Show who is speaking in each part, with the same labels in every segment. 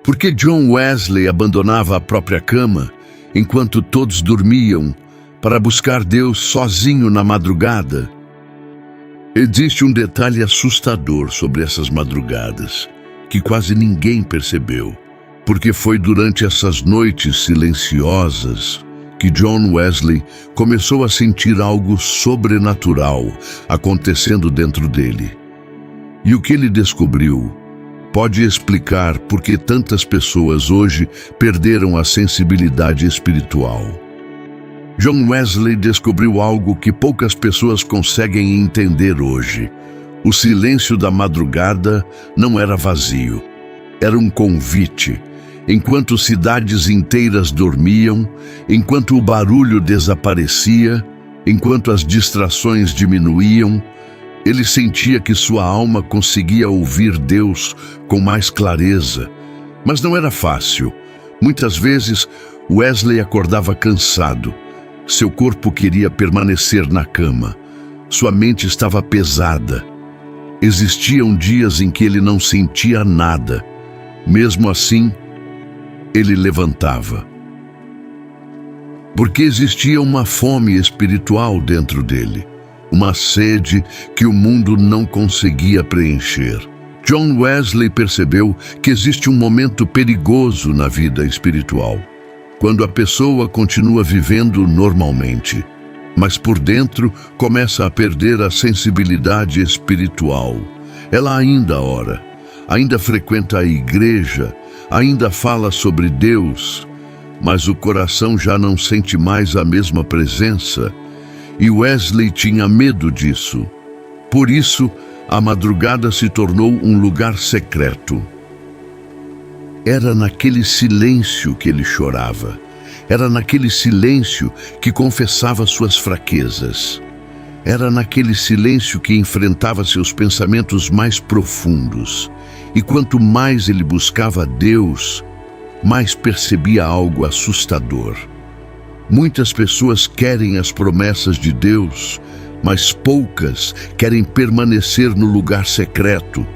Speaker 1: Por que John Wesley abandonava a própria cama enquanto todos dormiam para buscar Deus sozinho na madrugada? Existe um detalhe assustador sobre essas madrugadas que quase ninguém percebeu, porque foi durante essas noites silenciosas que John Wesley começou a sentir algo sobrenatural acontecendo dentro dele. E o que ele descobriu pode explicar por que tantas pessoas hoje perderam a sensibilidade espiritual. John Wesley descobriu algo que poucas pessoas conseguem entender hoje. O silêncio da madrugada não era vazio, era um convite. Enquanto cidades inteiras dormiam, enquanto o barulho desaparecia, enquanto as distrações diminuíam, ele sentia que sua alma conseguia ouvir Deus com mais clareza. Mas não era fácil. Muitas vezes, Wesley acordava cansado. Seu corpo queria permanecer na cama. Sua mente estava pesada. Existiam dias em que ele não sentia nada. Mesmo assim, ele levantava. Porque existia uma fome espiritual dentro dele. Uma sede que o mundo não conseguia preencher. John Wesley percebeu que existe um momento perigoso na vida espiritual, quando a pessoa continua vivendo normalmente, mas por dentro começa a perder a sensibilidade espiritual. Ela ainda ora, ainda frequenta a igreja, ainda fala sobre Deus, mas o coração já não sente mais a mesma presença. E Wesley tinha medo disso. Por isso, a madrugada se tornou um lugar secreto. Era naquele silêncio que ele chorava. Era naquele silêncio que confessava suas fraquezas. Era naquele silêncio que enfrentava seus pensamentos mais profundos. E quanto mais ele buscava Deus, mais percebia algo assustador. Muitas pessoas querem as promessas de Deus, mas poucas querem permanecer no lugar secreto,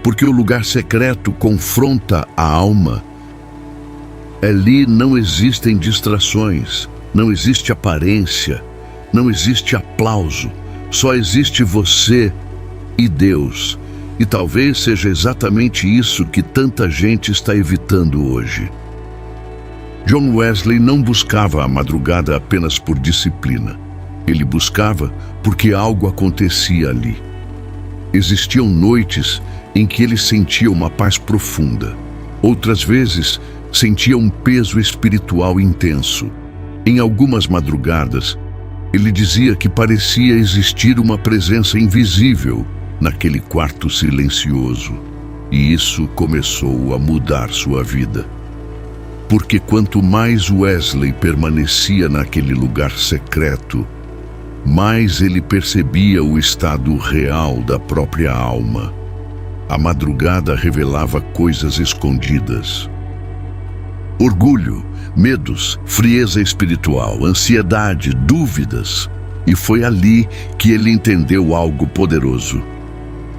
Speaker 1: porque o lugar secreto confronta a alma. Ali não existem distrações, não existe aparência, não existe aplauso, só existe você e Deus. E talvez seja exatamente isso que tanta gente está evitando hoje. John Wesley não buscava a madrugada apenas por disciplina. Ele buscava porque algo acontecia ali. Existiam noites em que ele sentia uma paz profunda. Outras vezes, sentia um peso espiritual intenso. Em algumas madrugadas, ele dizia que parecia existir uma presença invisível naquele quarto silencioso. E isso começou a mudar sua vida. Porque quanto mais Wesley permanecia naquele lugar secreto, mais ele percebia o estado real da própria alma. A madrugada revelava coisas escondidas. Orgulho, medos, frieza espiritual, ansiedade, dúvidas. E foi ali que ele entendeu algo poderoso.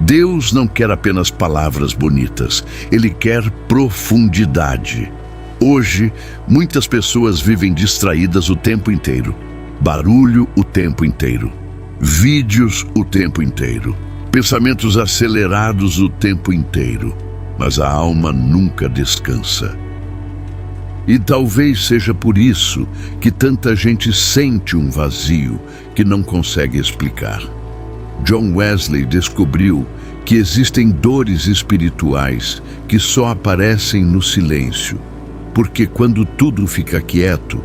Speaker 1: Deus não quer apenas palavras bonitas, Ele quer profundidade. Hoje, muitas pessoas vivem distraídas o tempo inteiro. Barulho o tempo inteiro. Vídeos o tempo inteiro. Pensamentos acelerados o tempo inteiro. Mas a alma nunca descansa. E talvez seja por isso que tanta gente sente um vazio que não consegue explicar. John Wesley descobriu que existem dores espirituais que só aparecem no silêncio. Porque quando tudo fica quieto,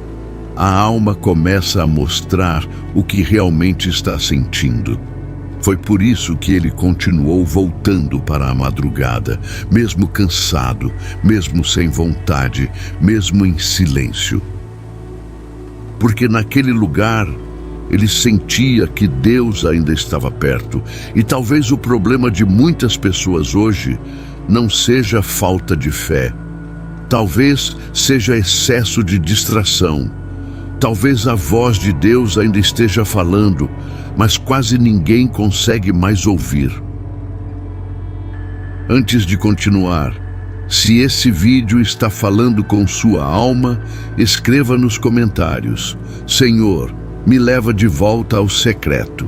Speaker 1: a alma começa a mostrar o que realmente está sentindo. Foi por isso que ele continuou voltando para a madrugada, mesmo cansado, mesmo sem vontade, mesmo em silêncio. Porque naquele lugar, ele sentia que Deus ainda estava perto. E talvez o problema de muitas pessoas hoje não seja falta de fé. Talvez seja excesso de distração. Talvez a voz de Deus ainda esteja falando, mas quase ninguém consegue mais ouvir. Antes de continuar, Se esse vídeo está falando com sua alma, escreva nos comentários: Senhor, me leva de volta ao secreto.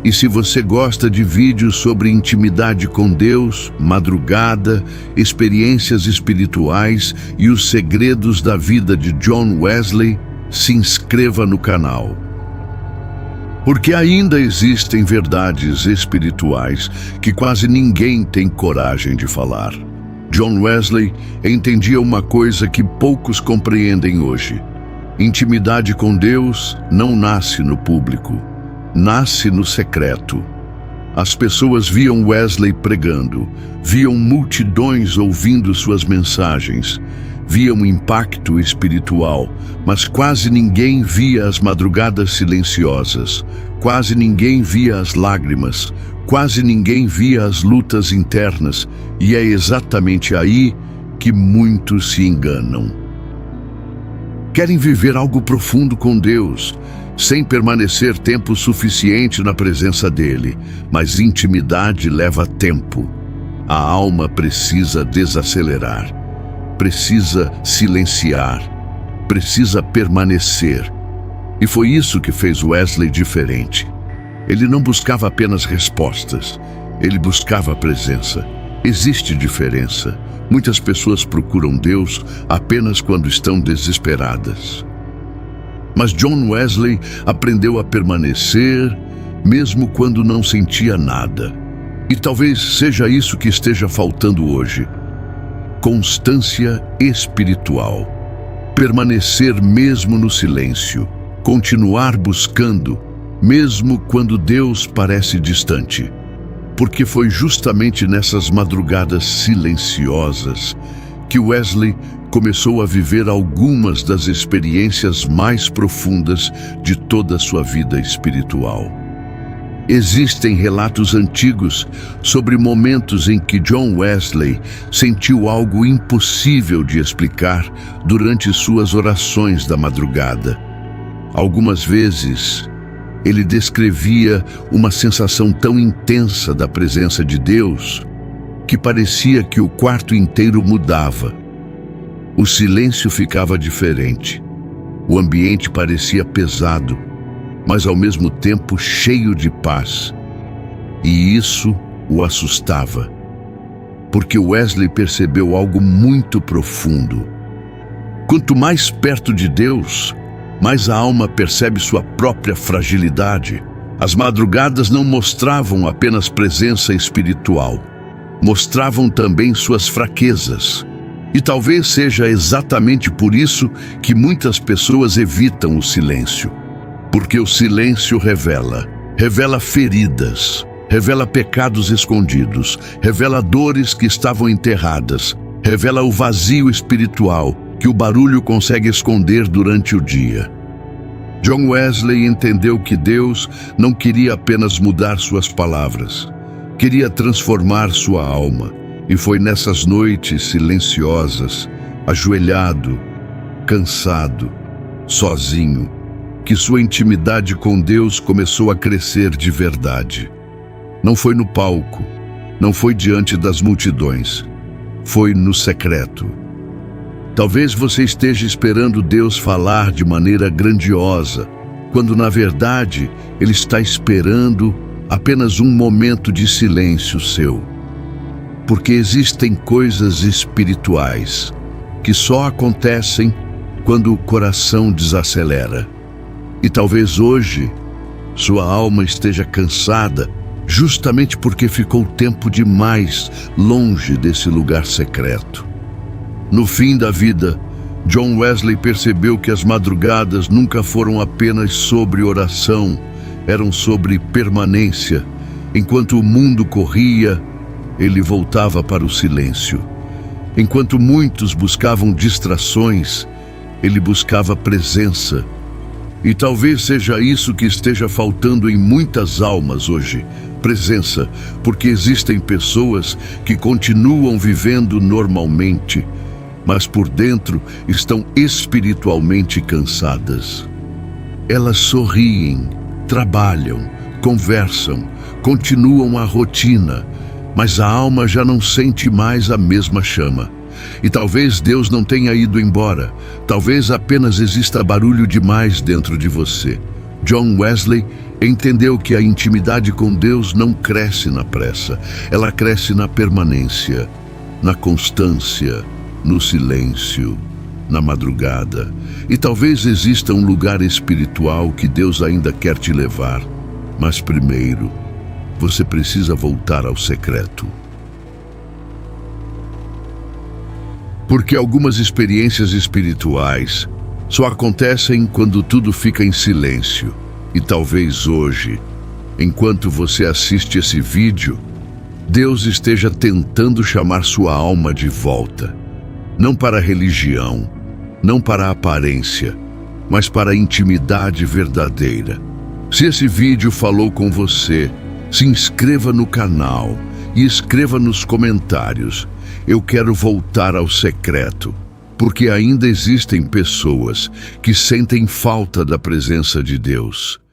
Speaker 1: E se você gosta de vídeos sobre intimidade com Deus, madrugada, experiências espirituais e os segredos da vida de John Wesley, se inscreva no canal. Porque ainda existem verdades espirituais que quase ninguém tem coragem de falar. John Wesley entendia uma coisa que poucos compreendem hoje: intimidade com Deus não nasce no público, nasce no secreto. As pessoas viam Wesley pregando, viam multidões ouvindo suas mensagens, viam impacto espiritual, mas quase ninguém via as madrugadas silenciosas, quase ninguém via as lágrimas, quase ninguém via as lutas internas, e é exatamente aí que muitos se enganam. Querem viver algo profundo com Deus, sem permanecer tempo suficiente na presença dele, mas intimidade leva tempo. A alma precisa desacelerar, precisa silenciar, precisa permanecer. E foi isso que fez Wesley diferente. Ele não buscava apenas respostas, ele buscava a presença. Existe diferença. Muitas pessoas procuram Deus apenas quando estão desesperadas. Mas John Wesley aprendeu a permanecer, mesmo quando não sentia nada. E talvez seja isso que esteja faltando hoje: constância espiritual. Permanecer mesmo no silêncio. Continuar buscando, mesmo quando Deus parece distante. Porque foi justamente nessas madrugadas silenciosas que Wesley começou a viver algumas das experiências mais profundas de toda a sua vida espiritual. Existem relatos antigos sobre momentos em que John Wesley sentiu algo impossível de explicar durante suas orações da madrugada. Algumas vezes, ele descrevia uma sensação tão intensa da presença de Deus que parecia que o quarto inteiro mudava. O silêncio ficava diferente. O ambiente parecia pesado, mas ao mesmo tempo cheio de paz. E isso o assustava, porque Wesley percebeu algo muito profundo. Quanto mais perto de Deus, mais a alma percebe sua própria fragilidade. As madrugadas não mostravam apenas presença espiritual, mostravam também suas fraquezas. E talvez seja exatamente por isso que muitas pessoas evitam o silêncio. Porque o silêncio revela feridas, revela pecados escondidos, revela dores que estavam enterradas, revela o vazio espiritual que o barulho consegue esconder durante o dia. John Wesley entendeu que Deus não queria apenas mudar suas palavras, queria transformar sua alma. E foi nessas noites silenciosas, ajoelhado, cansado, sozinho, que sua intimidade com Deus começou a crescer de verdade. Não foi no palco, não foi diante das multidões, foi no secreto. Talvez você esteja esperando Deus falar de maneira grandiosa, quando na verdade Ele está esperando apenas um momento de silêncio seu. Porque existem coisas espirituais que só acontecem quando o coração desacelera. E talvez hoje sua alma esteja cansada justamente porque ficou tempo demais longe desse lugar secreto. No fim da vida, John Wesley percebeu que as madrugadas nunca foram apenas sobre oração, eram sobre permanência. Enquanto o mundo corria, ele voltava para o silêncio. Enquanto muitos buscavam distrações, ele buscava presença. E talvez seja isso que esteja faltando em muitas almas hoje: presença, porque existem pessoas que continuam vivendo normalmente, mas por dentro estão espiritualmente cansadas. Elas sorriem, trabalham, conversam, continuam a rotina, mas a alma já não sente mais a mesma chama. E talvez Deus não tenha ido embora. Talvez apenas exista barulho demais dentro de você. John Wesley entendeu que a intimidade com Deus não cresce na pressa. Ela cresce na permanência, na constância, no silêncio, na madrugada. E talvez exista um lugar espiritual que Deus ainda quer te levar. Mas primeiro, você precisa voltar ao secreto. Porque algumas experiências espirituais só acontecem quando tudo fica em silêncio. E talvez hoje, enquanto você assiste esse vídeo, Deus esteja tentando chamar sua alma de volta. Não para a religião, não para a aparência, mas para a intimidade verdadeira. Se esse vídeo falou com você, se inscreva no canal e escreva nos comentários: eu quero voltar ao secreto, porque ainda existem pessoas que sentem falta da presença de Deus.